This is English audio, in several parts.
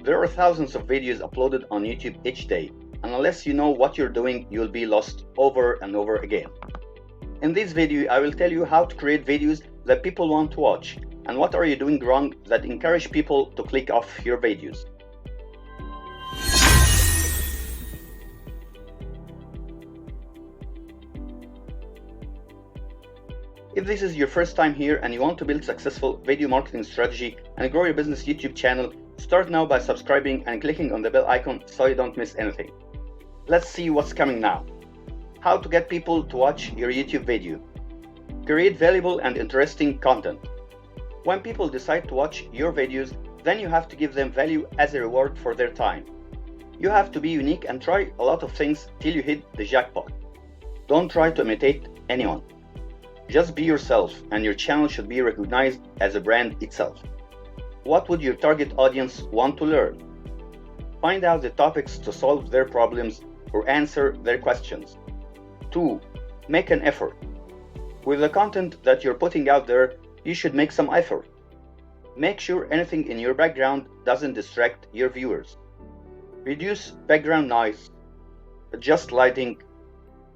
There are thousands of videos uploaded on YouTube each day, and unless you know what you're doing, you'll be lost over and over again. In this video, I will tell you how to create videos that people want to watch, and what are you doing wrong that encourage people to click off your videos. If this is your first time here and you want to build successful video marketing strategy and grow your business YouTube channel, start now by subscribing and clicking on the bell icon so you don't miss anything. Let's see what's coming now. How to get people to watch your YouTube video. Create valuable and interesting content. When people decide to watch your videos, then you have to give them value as a reward for their time. You have to be unique and try a lot of things till you hit the jackpot. Don't try to imitate anyone. Just be yourself, and your channel should be recognized as a brand itself. What would your target audience want to learn? Find out the topics to solve their problems or answer their questions. 2. Make an effort. With the content that you're putting out there, you should make some effort. Make sure anything in your background doesn't distract your viewers. Reduce background noise. Adjust lighting.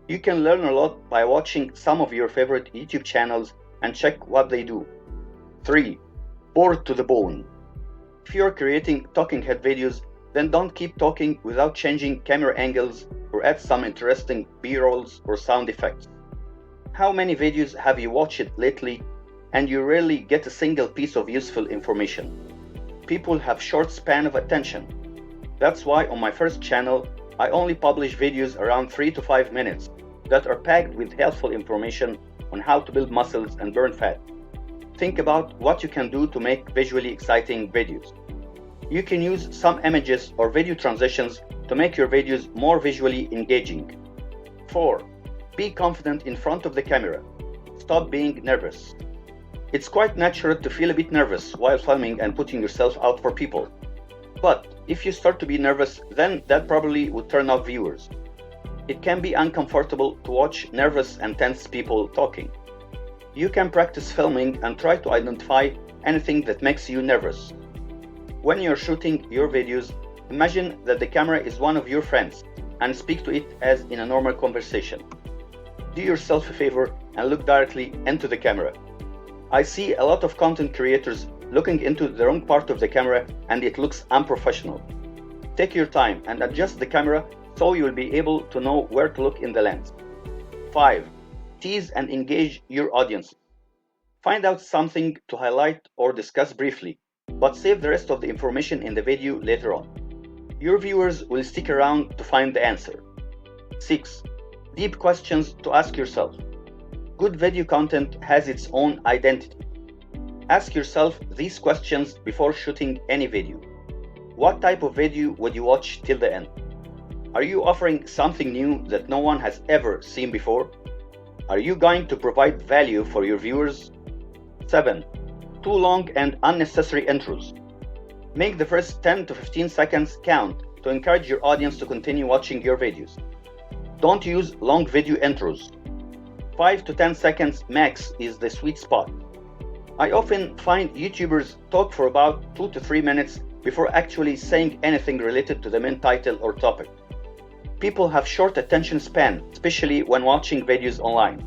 You can learn a lot by watching some of your favorite YouTube channels and check what they do. 3. Bored to the bone. If you're creating talking head videos, then don't keep talking without changing camera angles or add some interesting B-rolls or sound effects. How many videos have you watched lately and you rarely get a single piece of useful information? People have short span of attention. That's why on my first channel, I only publish videos around 3 to 5 minutes that are packed with helpful information on how to build muscles and burn fat. Think about what you can do to make visually exciting videos. You can use some images or video transitions to make your videos more visually engaging. 4. Be confident in front of the camera. Stop being nervous. It's quite natural to feel a bit nervous while filming and putting yourself out for people. But if you start to be nervous, then that probably would turn off viewers. It can be uncomfortable to watch nervous and tense people talking. You can practice filming and try to identify anything that makes you nervous. When you're shooting your videos, imagine that the camera is one of your friends and speak to it as in a normal conversation. Do yourself a favor and look directly into the camera. I see a lot of content creators looking into the wrong part of the camera and it looks unprofessional. Take your time and adjust the camera so you will be able to know where to look in the lens. 5. Tease and engage your audience. Find out something to highlight or discuss briefly, but save the rest of the information in the video later on. Your viewers will stick around to find the answer. 6. Deep questions to ask yourself. Good video content has its own identity. Ask yourself these questions before shooting any video. What type of video would you watch till the end? Are you offering something new that no one has ever seen before? Are you going to provide value for your viewers? 7. Too long and unnecessary intros. Make the first 10 to 15 seconds count to encourage your audience to continue watching your videos. Don't use long video intros. 5 to 10 seconds max is the sweet spot. I often find YouTubers talk for about 2 to 3 minutes before actually saying anything related to the main title or topic. People have short attention span, especially when watching videos online.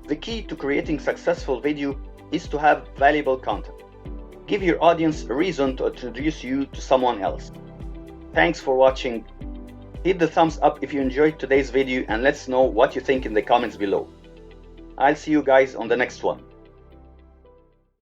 The key to creating successful video is to have valuable content. Give your audience a reason to introduce you to someone else. Thanks for watching. Hit the thumbs up if you enjoyed today's video and let's know what you think in the comments below. I'll see you guys on the next one.